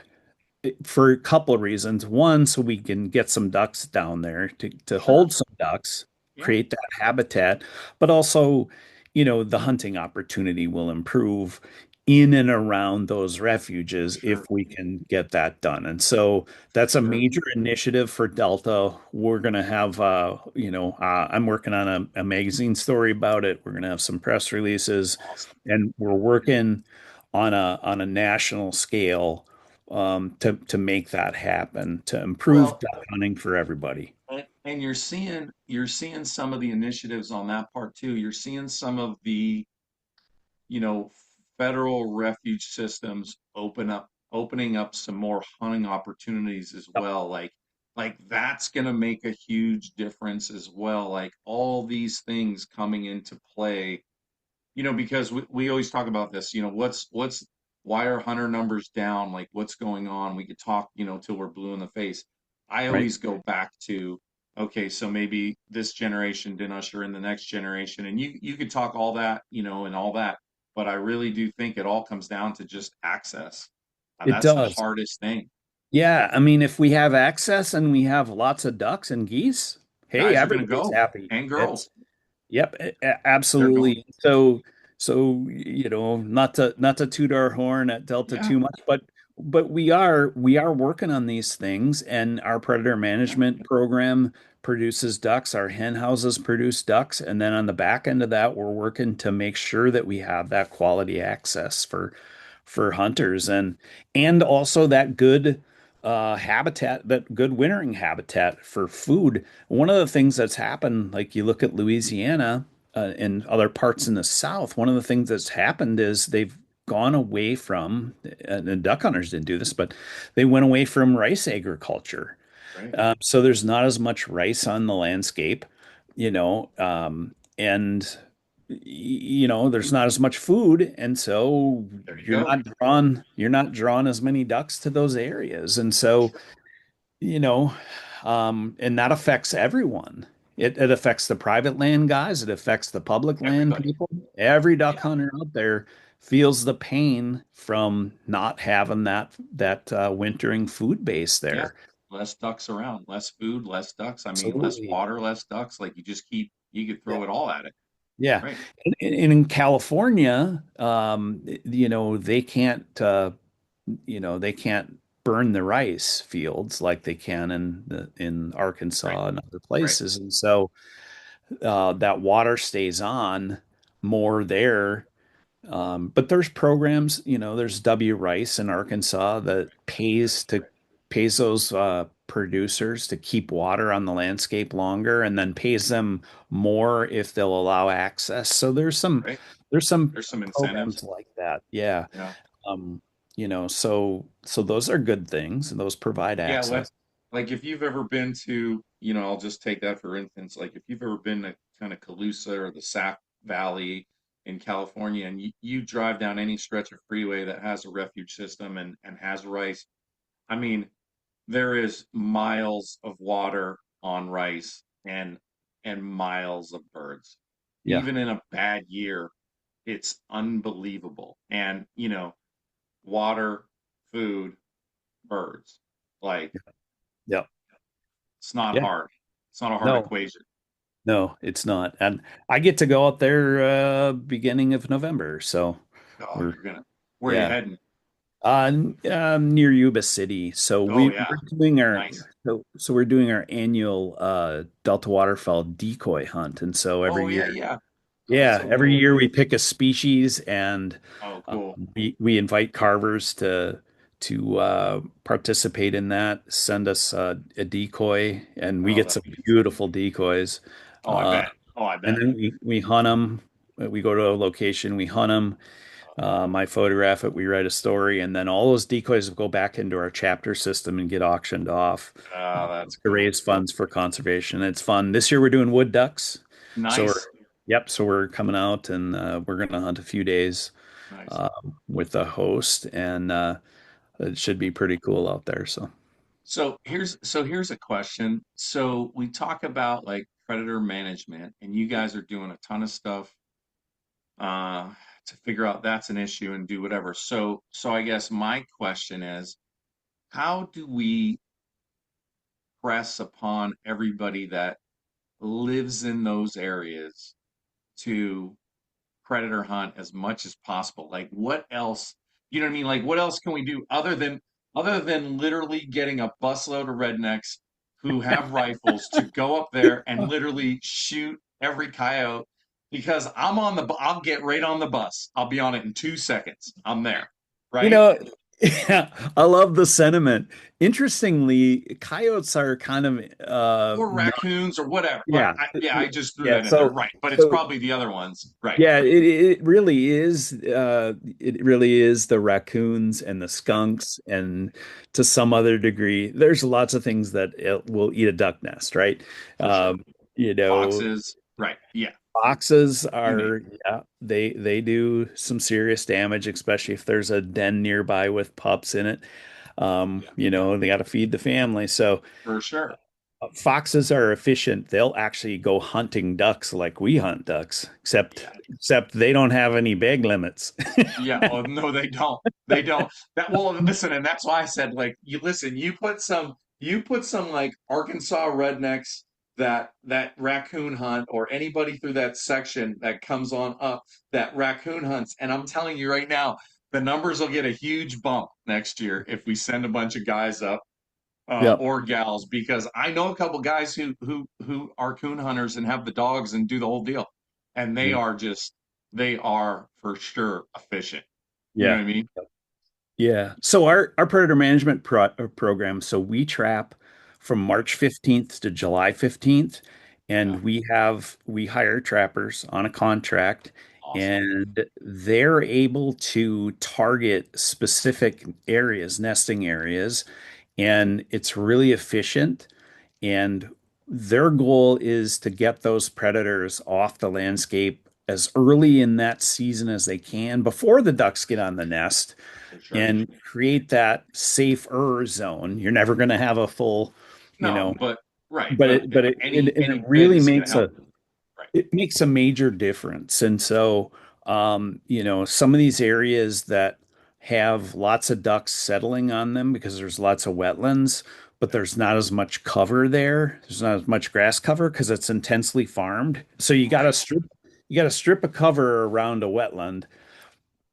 for a couple of reasons. One, so we can get some ducks down there to Sure. hold some ducks, Yeah. create that habitat, but also, the hunting opportunity will improve in and around those refuges if Sure. we can get that done. And so that's a Sure. major initiative for Delta. We're going to have, I'm working on a magazine story about it. We're going to have some press releases, Awesome. and we're working on a national scale to make that happen, to improve Well, duck hunting for everybody. and you're seeing some of the initiatives on that part too. You're seeing some of the, you know, federal refuge systems opening up some more hunting opportunities as Yep. well. Like that's going to make a huge difference as well. Like all these things coming into play, because we always talk about this, why are hunter numbers down? Like what's going on? We could talk, till we're blue in the face. I Right. always go back to, okay, so maybe this generation didn't usher in the next generation. And you could talk all that, and all that, but I really do think it all comes down to just access. And It that's the does. hardest thing. Yeah, I mean, if we have access and we have lots of ducks and geese, hey, Guys are gonna everybody's go, happy. and It's girls. Yep, They're going. absolutely. So, not to toot our horn at Delta Yeah, too much, but we are working on these things, and our predator yeah, management program produces ducks. Our hen houses produce ducks, and then on the back end of that, we're working to make sure that we have that quality access for hunters, and also that good habitat, that good wintering habitat for food. One of the things that's happened, like you look at Louisiana and other parts in the South, one of the things that's happened is they've gone away from, and duck hunters didn't do this, but they went away from rice agriculture. right. So there's not as much rice on the landscape, and there's not as much food, and so There you you're go. not drawn as many ducks to those areas, and so Sure. you know, and that affects everyone. It affects the private land guys. It affects the public land Everybody. people. Every duck Yeah. hunter out there feels the pain from not having that wintering food base Yeah. there. Less ducks around, less food, less ducks. I mean, less Absolutely. water, less ducks. Like you could Yeah. throw it all at it. Yeah. Right. And in California, they can't burn the rice fields like they can in Right. Arkansas and other Right. places. And so that water stays on more there. But there's programs, there's W Rice in Arkansas that pays those producers to keep water on the landscape longer, and then pays them more if they'll allow access. So Right. there's some There's some incentives. programs like that. Yeah. Yeah. So those are good things, and those provide Yeah. What, access. like if you've ever been to, I'll just take that for instance. Like if you've ever been to kind of Calusa or the Sac Valley in California, and you drive down any stretch of freeway that has a refuge system and has rice, I mean, there is miles of water on rice and miles of birds. Yeah. Even in a bad year, it's unbelievable. And, water, food, birds. Like Yeah. it's not Yeah. hard. It's not a hard No, equation. no, it's not. And I get to go out there beginning of November. So Oh, we're you're gonna, where are you yeah. heading? Near Yuba City. So Oh we yeah, we're doing our nice. so we're doing our annual Delta Waterfowl decoy hunt. And so Oh yeah, yeah. Oh, that's yeah, so every cool. year we pick a species, and Oh, um, cool. we invite carvers to participate in that, send us a decoy, and we Oh, get that'll some be, beautiful decoys. oh, I Uh, bet. Oh, I and bet. then we hunt them. We go to a location, we hunt them. I photograph it, we write a story, and then all those decoys will go back into our chapter system and get auctioned off That's to cool. raise funds for conservation. It's fun. This year we're doing wood ducks. So Nice. so we're coming out and we're going to hunt a few days Nice. uh, with the host, and it should be pretty cool out there. So, So here's a question. So we talk about like predator management, and you guys are doing a ton of stuff uh, to figure out that's an issue and do whatever. So I guess my question is, how do we press upon everybody that lives in those areas to predator hunt as much as possible? Like what else, you know what I mean? Like what else can we do other than literally getting a busload of rednecks who have rifles to go up there and literally shoot every coyote because I'll get right on the bus. I'll be on it in 2 seconds. I'm there, you right? know, yeah, I love the sentiment. Interestingly, coyotes are kind of Or not, raccoons or whatever. But yeah, I just threw yeah. that in there. So, Right. But it's so probably the other ones. Right. yeah, it really is. It really is the raccoons and the skunks, and to some other degree, there's lots of things that it will eat a duck nest, right? For sure. Um, you know, Foxes. Right. Yeah. foxes You name are, yeah, they do some serious damage, especially if there's a den nearby with pups in it. it. Yeah. They got to feed the family, so. For sure. Foxes are efficient. They'll actually go hunting ducks like we hunt ducks, except Yeah. except they don't have any bag limits. Yeah. Oh no, they don't. They don't. That well, listen, and that's why I said like you listen. You put some like Arkansas rednecks that raccoon hunt or anybody through that section that comes on up that raccoon hunts, and I'm telling you right now, the numbers will get a huge bump next year if we send a bunch of guys up Yep. or gals because I know a couple guys who are coon hunters and have the dogs and do the whole deal, and Yeah. they are for sure efficient. You know Yeah. what I mean? Yeah. So our predator management program, so we trap from March 15th to July 15th, Yeah, and we hire trappers on a contract, awesome. and they're able to target specific areas, nesting areas, and it's really efficient. And their goal is to get those predators off the landscape as early in that season as they can before the ducks get on the nest For sure. and create that safer zone. You're never going to have a full, you No, know, but right, but but it any bit really is going to help. Right. makes a major difference. And so, some of these areas that have lots of ducks settling on them because there's lots of wetlands, but Yeah. there's not as much cover there. There's not as much grass cover because it's intensely farmed. So Right. you got to strip a cover around a wetland,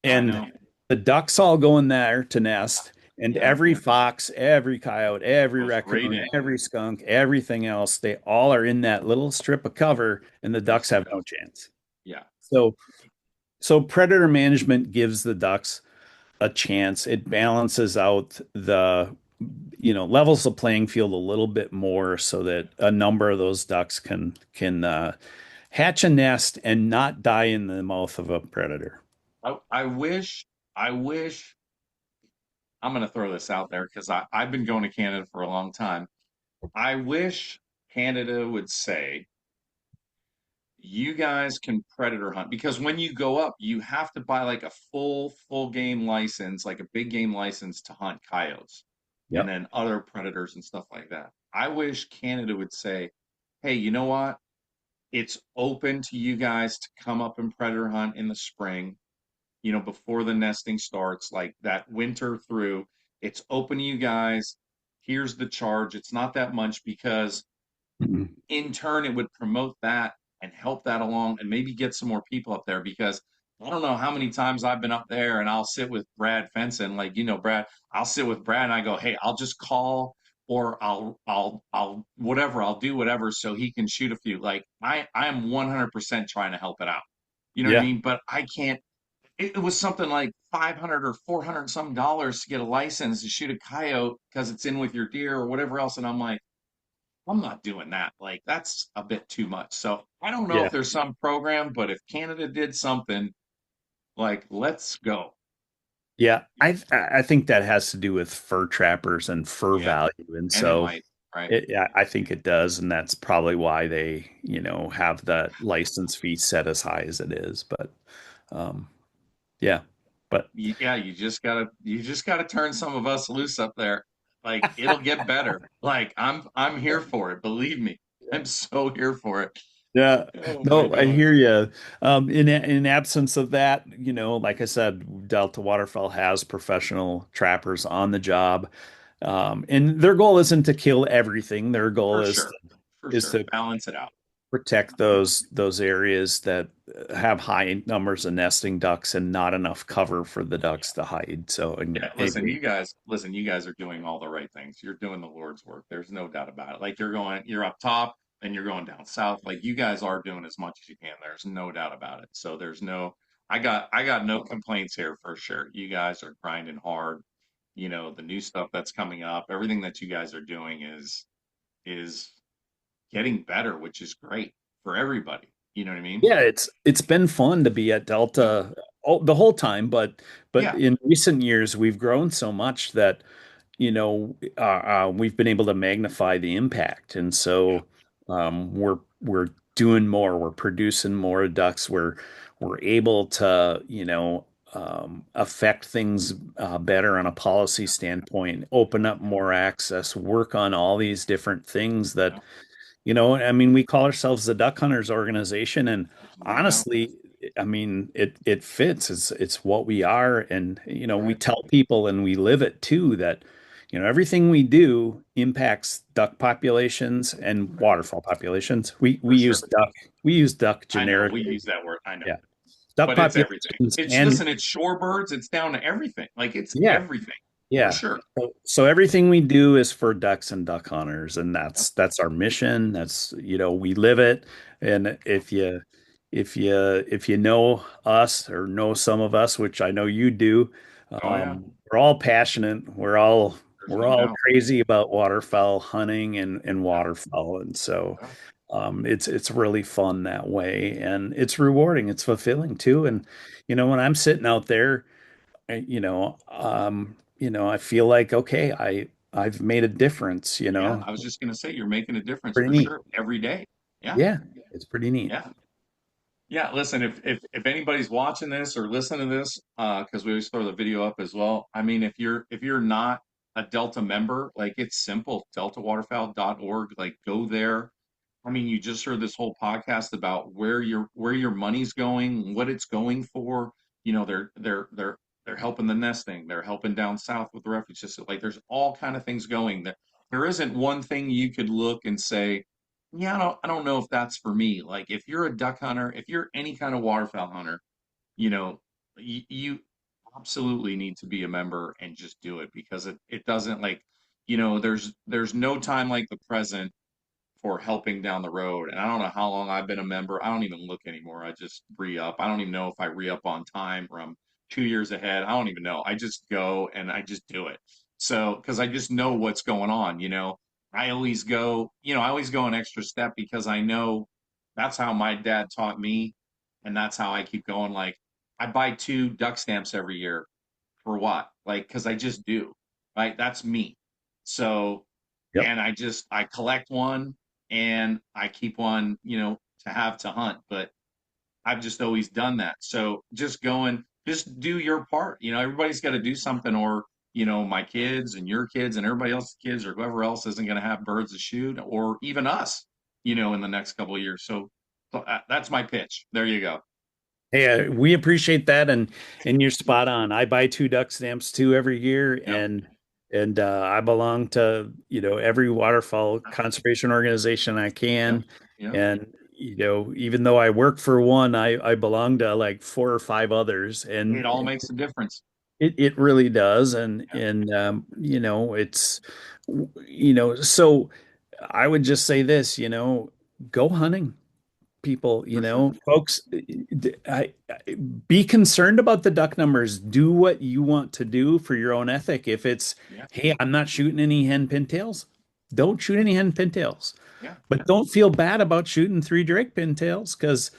I and know. the ducks all go in there to nest. And Yeah. every fox, every coyote, every Goes right raccoon, in. every skunk, everything else, they all are in that little strip of cover, and the Yes, ducks it have no does. chance. Yeah. So, so predator management gives the ducks a chance. It balances out levels the playing field a little bit more so that a number of those ducks can hatch a nest and not die in the mouth of a predator. I wish I'm going to throw this out there because I've been going to Canada for a long time. I wish Canada would say, you guys can predator hunt because when you go up, you have to buy like a full game license, like a big game license to hunt coyotes and Yep. then other predators and stuff like that. I wish Canada would say, hey, you know what? It's open to you guys to come up and predator hunt in the spring, before the nesting starts, like that winter through. It's open to you guys. Here's the charge. It's not that much because Mhm. in turn it would promote that and help that along and maybe get some more people up there because I don't know how many times I've been up there and I'll sit with Brad Fenson, like Brad, I'll sit with Brad and I go, hey, I'll just call or I'll whatever, I'll do whatever so he can shoot a few. Like I am 100% trying to help it out. You know what I Yeah. mean? But I can't. It was something like 500 or 400 some dollars to get a license to shoot a coyote because it's in with your deer or whatever else, and I'm like, I'm not doing that. Like, that's a bit too much. So I don't know Yeah. if there's some program, but if Canada did something, Like, let's go. Yeah, I think that has to do with fur trappers and fur Yeah. value, and And it so might, right? yeah, I think it does, and that's probably why they, have that license fee set as high as it is. But um, yeah, but Yeah, you just gotta turn some of us loose up there. Like it'll get better. Like I'm here for it. Believe me. I'm so here for it. yeah, Oh my no, I God. hear you. In absence of that, like I said, Delta Waterfowl has professional trappers on the job, and their goal isn't to kill everything. Their goal For is sure. For is sure. to Balance it out. protect those areas that have high numbers of nesting ducks and not enough cover for the Yeah. ducks to hide. So, Yeah. anyway, Listen, you guys are doing all the right things. You're doing the Lord's work. There's no doubt about it. Like you're up top and you're going down south. Like you guys are doing as much as you can. There's no doubt about it. So I got no complaints here for sure. You guys are grinding hard. You know, the new stuff that's coming up, everything that you guys are doing is getting better, which is great for everybody. You know what I mean? yeah, it's been fun to be at Yeah. Delta the whole time, but Yeah. in recent years we've grown so much that we've been able to magnify the impact, and Yeah. so we're doing more, we're producing more ducks, we're able to affect things better on a policy standpoint, open up more access, work on all these different things that Yeah. I mean, we call ourselves the Duck Hunters Organization, and There's no doubt. honestly, I mean, it fits. It's what we are, and we Right. tell people, and we live it too, that everything we do impacts duck populations and Right. waterfowl populations. We For sure. use duck I know we generically. use that word. I know. Yeah, duck But it's everything. populations, It's and listen, it's shorebirds, it's down to everything. Like it's yeah, everything for yeah. sure. So everything we do is for ducks and duck hunters, and Yep. that's our mission. That's, we live it. And if you know us or know some of us, which I know you do, Oh yeah. we're all passionate. We're all There's we're no all doubt. crazy about waterfowl hunting and Yeah. waterfowl. And so Yeah. it's really fun that way, and it's rewarding. It's fulfilling too. And when I'm sitting out there, I feel like, okay, I've made a difference, Yeah. I was just gonna say you're making a difference pretty for neat. sure every day. Yeah. Yeah, it's pretty neat. Yeah. Yeah, listen, if anybody's watching this or listening to this, because we always throw the video up as well. I mean, if you're not a Delta member, like it's simple, deltawaterfowl.org, like go there. I mean, you just heard this whole podcast about where your money's going, what it's going for. You know, they're helping the nesting, they're helping down south with the refuge system. Like there's all kind of things going. There isn't one thing you could look and say, yeah, I don't know if that's for me. Like if you're a duck hunter, if you're any kind of waterfowl hunter, you know, you absolutely need to be a member and just do it because it doesn't like, there's no time like the present for helping down the road. And I don't know how long I've been a member. I don't even look anymore. I just re up. I don't even know if I re up on time or I'm 2 years ahead. I don't even know. I just go and I just do it. So, because I just know what's going on, I always go an extra step because I know that's how my dad taught me. And that's how I keep going. Like, I buy 2 duck stamps every year for what? Like, because I just do, right? That's me. So, Yep. and I collect one and I keep one, to have to hunt. But I've just always done that. So just do your part. Everybody's got to do something, or my kids and your kids and everybody else's kids or whoever else isn't going to have birds to shoot, or even us, in the next couple of years. So that's my pitch. There you go. Hey, we appreciate that, and you're spot on. I buy 2 duck stamps too every year, Yep. and I belong to every waterfowl conservation organization I Yep. can, Yep. and even though I work for one, I belong to like 4 or 5 others, It and all makes a difference. it really does, Yep. and it's so I would just say this, go hunting, people, For sure. folks, be concerned about the duck numbers. Do what you want to do for your own ethic. If it's, Yeah. hey, I'm not shooting any hen pintails, don't shoot any hen pintails. Yeah. But don't feel bad about shooting 3 Drake pintails because,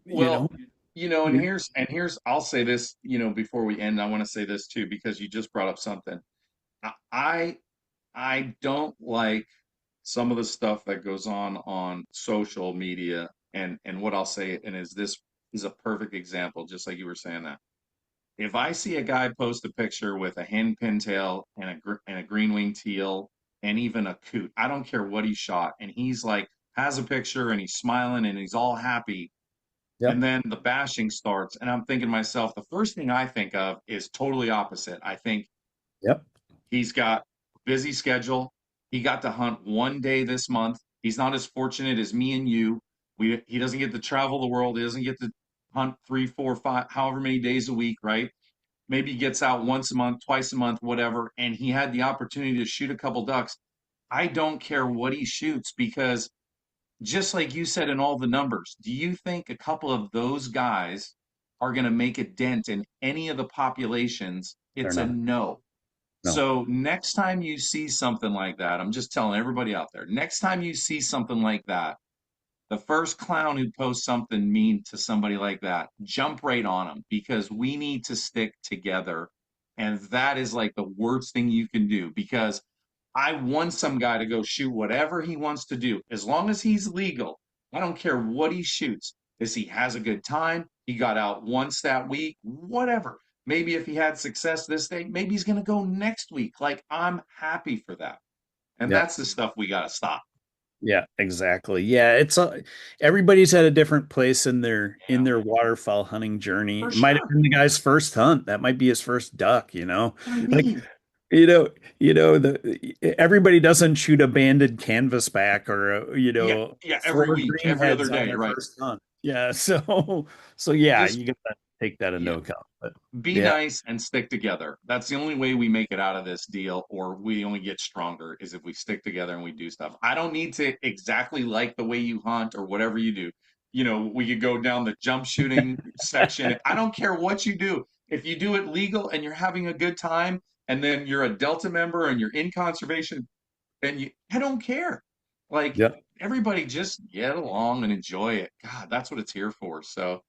you Well, know, And Yeah. here's I'll say this, before we end, I want to say this too, because you just brought up something. I I I don't like some of the stuff that goes on social media, and what I'll say, and is this is a perfect example, just like you were saying that. If I see a guy post a picture with a hen pintail and a green wing teal and even a coot, I don't care what he shot, and he's like has a picture and he's smiling and he's all happy, and Yep. then the bashing starts, and I'm thinking to myself, the first thing I think of is totally opposite. I think Yep. he's got a busy schedule. He got to hunt one day this month. He's not as fortunate as me and you. He doesn't get to travel the world. He doesn't get to hunt three, four, five, however many days a week, right? Maybe he gets out once a month, twice a month, whatever, and he had the opportunity to shoot a couple ducks. I don't care what he shoots because just like you said in all the numbers, do you think a couple of those guys are going to make a dent in any of the populations? They're It's a not. no. No, So next time you see something like that, I'm just telling everybody out there, next time you see something like that, the first clown who posts something mean to somebody like that, jump right on them because we need to stick together. And that is like the worst thing you can do because I want some guy to go shoot whatever he wants to do as long as he's legal. I don't care what he shoots. Is he has a good time? He got out once that week, whatever. Maybe if he had success this day, maybe he's going to go next week. Like, I'm happy for that. And yep. that's the stuff we got to stop. Yeah, exactly. Yeah, everybody's at a different place in Yeah, their waterfowl hunting journey. for It might have sure. been the guy's first hunt. That might be his first duck, you know. What I Like, mean. everybody doesn't shoot a banded canvasback or Yeah, yeah, every four week, every other greenheads on day, their right? first hunt. Yeah, so yeah, Just you gotta take that into yeah, account. But be yeah, nice and stick together. That's the only way we make it out of this deal, or we only get stronger, is if we stick together and we do stuff. I don't need to exactly like the way you hunt or whatever you do. We could go down the jump shooting section. I don't care what you do. If you do it legal and you're having a good time, and then you're a Delta member and you're in conservation, and I don't care. Like yeah, everybody just get along and enjoy it. God, that's what it's here for. So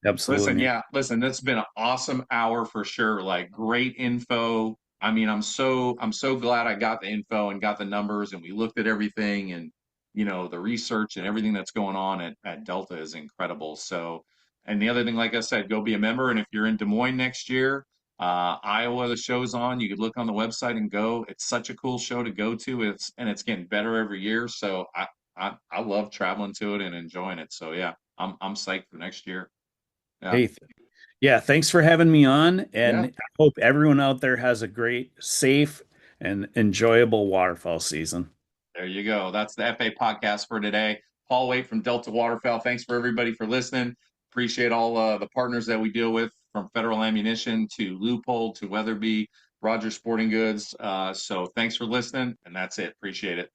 absolutely, listen, man. yeah, listen, that's been an awesome hour for sure. Like great info. I mean, I'm so glad I got the info and got the numbers and we looked at everything and the research and everything that's going on at Delta is incredible. So, and the other thing, like I said, go be a member. And if you're in Des Moines next year, Iowa, the show's on. You could look on the website and go. It's such a cool show to go to. It's getting better every year. So I love traveling to it and enjoying it. So yeah, I'm psyched for next year. Yeah. Hey, yeah, thanks for having me on, and Yeah, I hope everyone out there has a great, safe, and enjoyable waterfowl season. there you go. That's the FA podcast for today. Paul Waite from Delta Waterfowl. Thanks for everybody for listening. Appreciate all the partners that we deal with, from Federal Ammunition to Loophole to Weatherby, Rogers Sporting Goods. So thanks for listening, and that's it. Appreciate it.